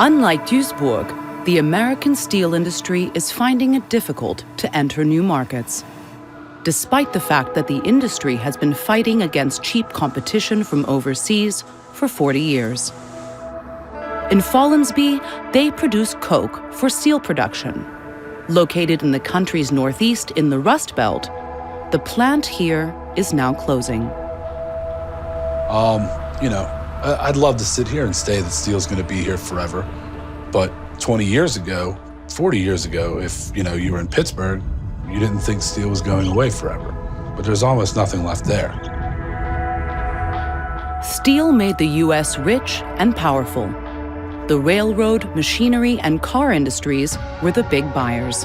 Unlike Duisburg, the American steel industry is finding it difficult to enter new markets, despite the fact that the industry has been fighting against cheap competition from overseas for 40 years. In Follansbee, they produce coke for steel production. Located in the country's northeast in the Rust Belt, the plant here is now closing. I'd love to sit here and say that steel's going to be here forever. But 20 years ago, 40 years ago, if you were in Pittsburgh, you didn't think steel was going away forever. But there's almost nothing left there. Steel made the U.S. rich and powerful. The railroad, machinery, and car industries were the big buyers.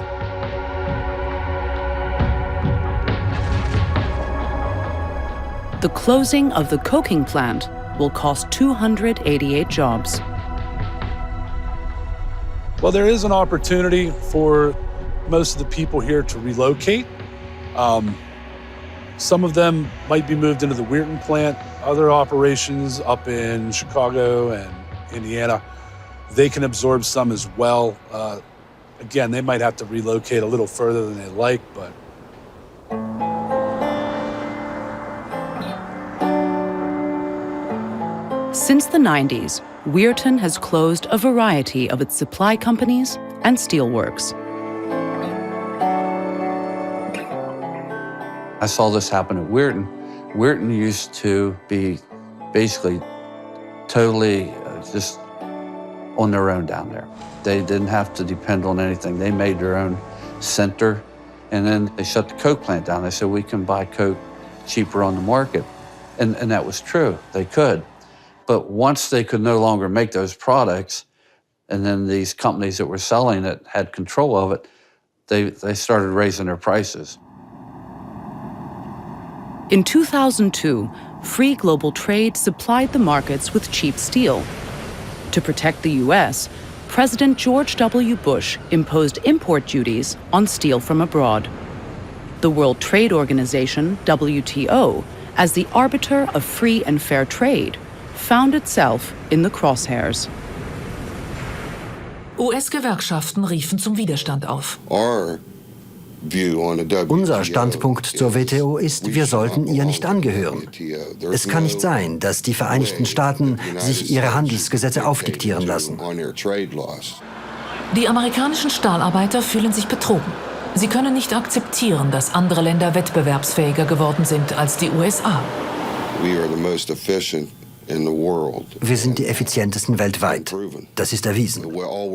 The closing of the coking plant will cost 288 jobs. Well, there is an opportunity for most of the people here to relocate. Some of them might be moved into the Weirton plant. Other operations up in Chicago and Indiana, they can absorb some as well. Again, they might have to relocate a little further than they like, but since the 90s, Weirton has closed a variety of its supply companies and steelworks. I saw this happen at Weirton. Weirton used to be basically totally just on their own down there. They didn't have to depend on anything. They made their own center, and then they shut the coke plant down. They said, we can buy coke cheaper on the market. And that was true, they could. But once they could no longer make those products, and then these companies that were selling it had control of it, they started raising their prices. In 2002, free global trade supplied the markets with cheap steel. To protect the U.S., President George W. Bush imposed import duties on steel from abroad. The World Trade Organization, WTO, as the arbiter of free and fair trade, found itself in the crosshairs. US-Gewerkschaften riefen zum Widerstand auf. Unser Standpunkt zur WTO ist, wir sollten ihr nicht angehören. Es kann nicht sein, dass die Vereinigten Staaten sich ihre Handelsgesetze aufdiktieren lassen. Die amerikanischen Stahlarbeiter fühlen sich betrogen. Sie können nicht akzeptieren, dass andere Länder wettbewerbsfähiger geworden sind als die USA. Wir sind die effizientesten weltweit. Das ist erwiesen.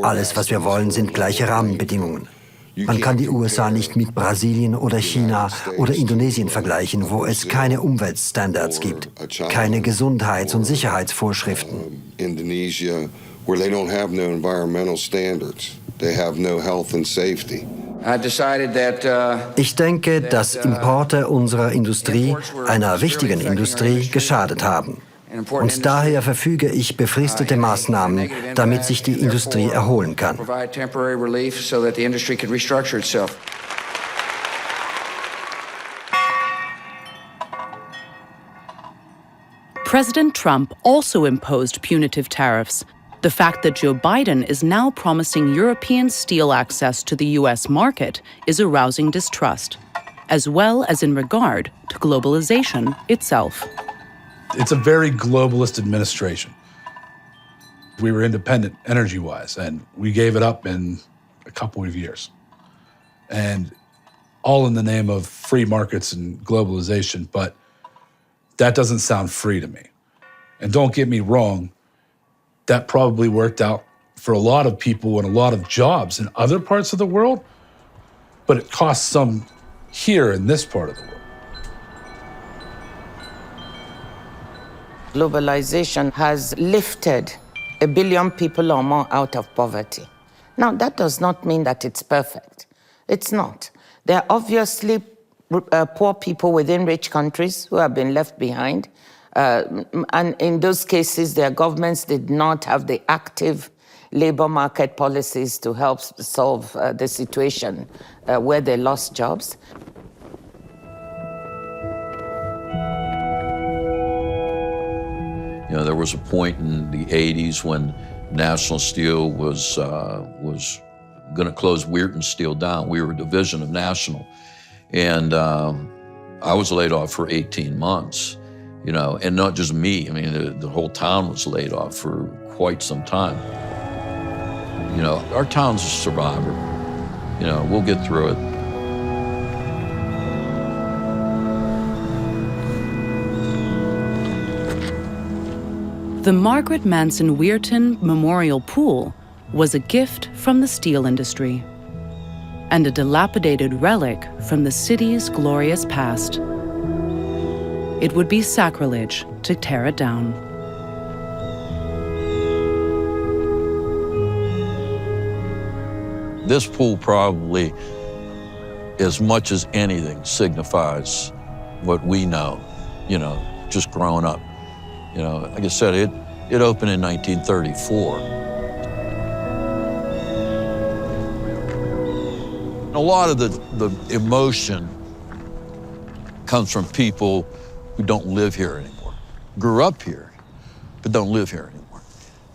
Alles, was wir wollen, sind gleiche Rahmenbedingungen. Man kann die USA nicht mit Brasilien oder China oder Indonesien vergleichen, wo es keine Umweltstandards gibt, keine Gesundheits- und Sicherheitsvorschriften. Ich denke, dass Importe unserer Industrie, einer wichtigen Industrie, geschadet haben. Und daher verfüge ich befristete Maßnahmen, damit sich die Industrie erholen kann. President Trump also imposed punitive tariffs. The fact that Joe Biden is now promising European steel access to the U.S. market is arousing distrust, as well as in regard to globalization itself. It's a very globalist administration. We were independent energy-wise, and we gave it up in a couple of years. And all in the name of free markets and globalization, but that doesn't sound free to me. And don't get me wrong, that probably worked out for a lot of people and a lot of jobs in other parts of the world, but it costs some here in this part of the world. Globalization has lifted 1 billion people or more out of poverty. Now, that does not mean that it's perfect. It's not. There are obviously poor people within rich countries who have been left behind. And in those cases, their governments did not have the active labor market policies to help solve the situation where they lost jobs. There was a point in the 80s when National Steel was going to close Weirton Steel down. We were a division of National. And I was laid off for 18 months, you know, and not just me. I mean, the whole town was laid off for quite some time. You know, our town's a survivor. You know, we'll get through it. The Margaret Manson Weirton Memorial Pool was a gift from the steel industry and a dilapidated relic from the city's glorious past. It would be sacrilege to tear it down. This pool probably, as much as anything, signifies what we know, you know, just growing up. You know, like I said, it opened in 1934. A lot of the emotion comes from people who don't live here anymore, grew up here, but don't live here anymore.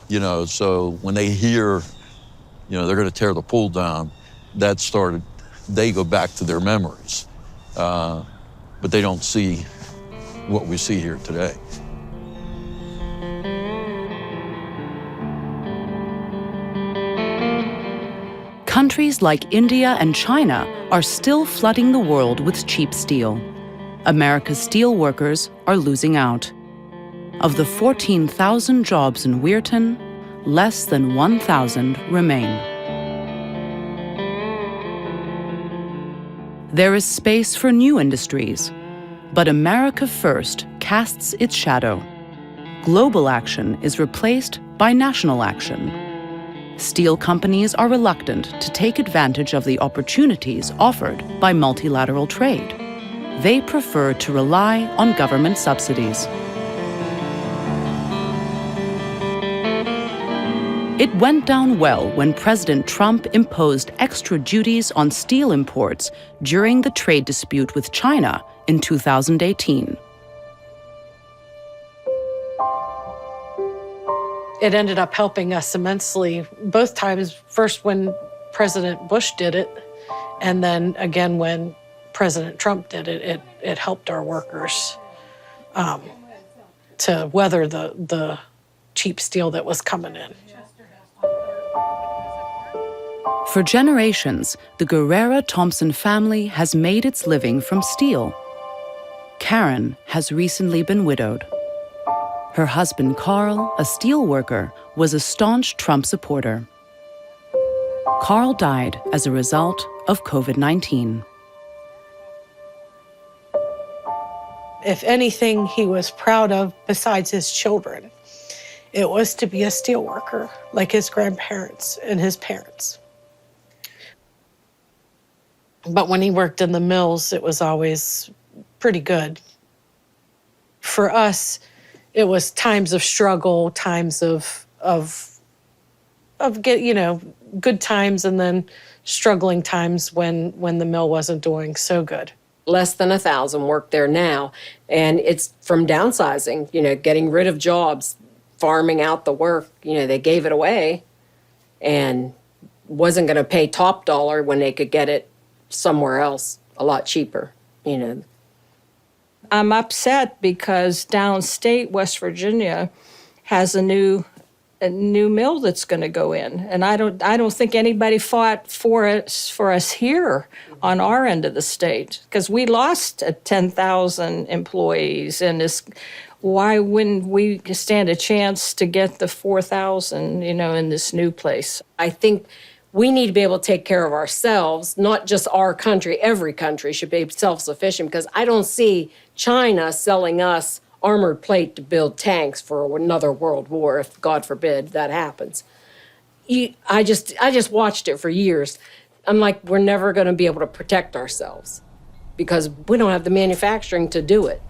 You know, so when they hear, you know, they're going to tear the pool down, they go back to their memories. But they don't see what we see here today. Countries like India and China are still flooding the world with cheap steel. America's steel workers are losing out. Of the 14,000 jobs in Weirton, less than 1,000 remain. There is space for new industries, but America First casts its shadow. Global action is replaced by national action. Steel companies are reluctant to take advantage of the opportunities offered by multilateral trade. They prefer to rely on government subsidies. It went down well when President Trump imposed extra duties on steel imports during the trade dispute with China in 2018. It ended up helping us immensely both times, first when President Bush did it, and then again when President Trump did it. It helped our workers to weather the cheap steel that was coming in. For generations, the Guerrera-Thompson family has made its living from steel. Karen has recently been widowed. Her husband, Carl, a steel worker, was a staunch Trump supporter. Carl died as a result of COVID-19. If anything he was proud of besides his children, it was to be a steel worker like his grandparents and his parents. But when he worked in the mills, it was always pretty good. For us, it was times of struggle, times of good times, and then struggling times when the mill wasn't doing so good. Less than 1,000 work there now, and it's from downsizing, getting rid of jobs, farming out the work. They gave it away and wasn't going to pay top dollar when they could get it somewhere else a lot cheaper, I'm upset because downstate West Virginia has a new mill that's going to go in, and I don't think anybody fought for us here on our end of the state, because we lost 10,000 employees, and why wouldn't we stand a chance to get the 4,000 in this new place? I think we need to be able to take care of ourselves, not just our country. Every country should be self-sufficient, because I don't see China selling us armored plate to build tanks for another world war, if God forbid that happens. I just watched it for years. I'm like, we're never going to be able to protect ourselves because we don't have the manufacturing to do it.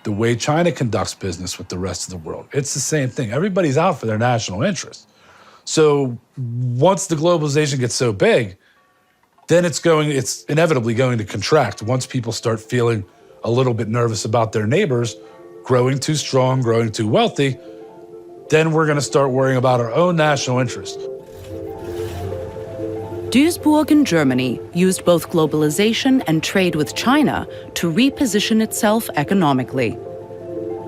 The way China conducts business with the rest of the world, it's the same thing. Everybody's out for their national interest. So once the globalization gets so big, then it's inevitably going to contract once people start feeling a little bit nervous about their neighbors growing too strong, growing too wealthy. Then we're going to start worrying about our own national interest. Duisburg in Germany used both globalization and trade with China to reposition itself economically.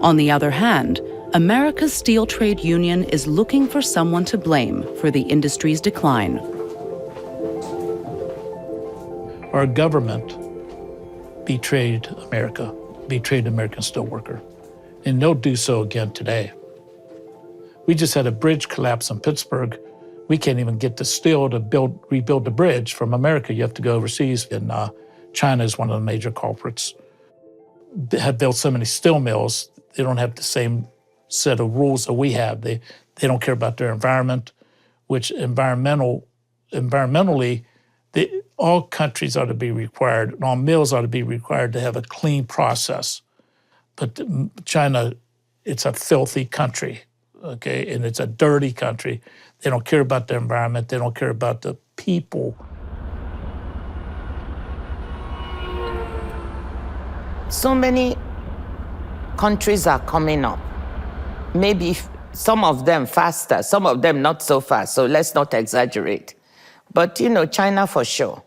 On the other hand, America's steel trade union is looking for someone to blame for the industry's decline. Our government betrayed America, betrayed the American steelworker, and they'll do so again today. We just had a bridge collapse in Pittsburgh. We can't even get the steel to rebuild the bridge from America. You have to go overseas, and China is one of the major culprits. They have built so many steel mills, they don't have the same set of rules that we have. They don't care about their environment, which environmentally, all countries ought to be required, and all mills ought to be required to have a clean process. But China, it's a filthy country, okay? And it's a dirty country. They don't care about the environment. They don't care about the people. So many countries are coming up. Maybe some of them faster, some of them not so fast, so let's not exaggerate. But, China for sure.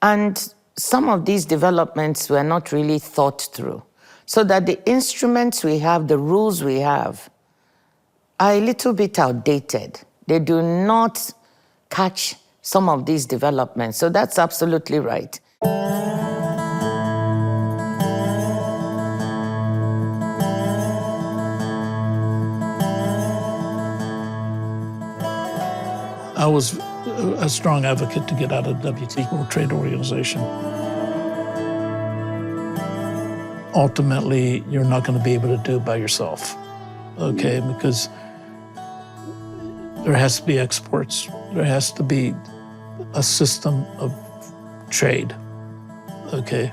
And some of these developments were not really thought through, so that the instruments we have, the rules we have, are a little bit outdated. They do not catch some of these developments. So that's absolutely right. I was a strong advocate to get out of the WTO, World Trade Organization. Ultimately, you're not going to be able to do it by yourself, okay? Because there has to be exports. There has to be a system of trade, okay,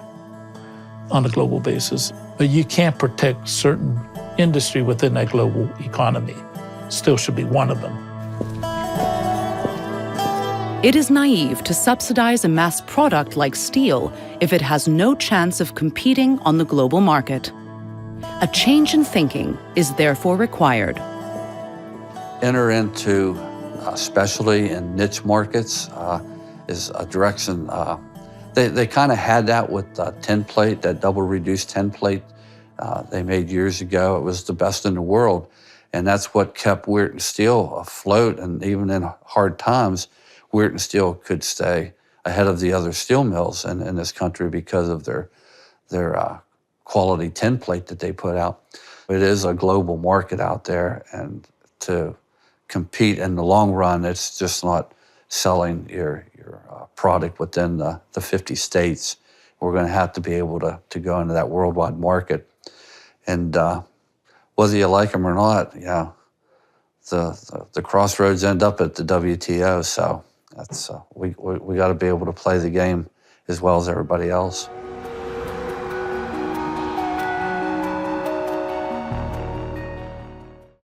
on a global basis. But you can't protect certain industry within that global economy. Steel should be one of them. It is naive to subsidize a mass product like steel if it has no chance of competing on the global market. A change in thinking is therefore required. Enter into specialty and niche markets is a direction. They kind of had that with tin plate, that double reduced tin plate they made years ago. It was the best in the world. And that's what kept Weirton Steel afloat. And even in hard times, Weirton Steel could stay ahead of the other steel mills in this country because of their quality tin plate that they put out. It is a global market out there, and to compete in the long run, it's just not selling your product within the 50 states. We're going to have to be able to go into that worldwide market. And whether you like them or not, the crossroads end up at the WTO, so that's we got to be able to play the game as well as everybody else.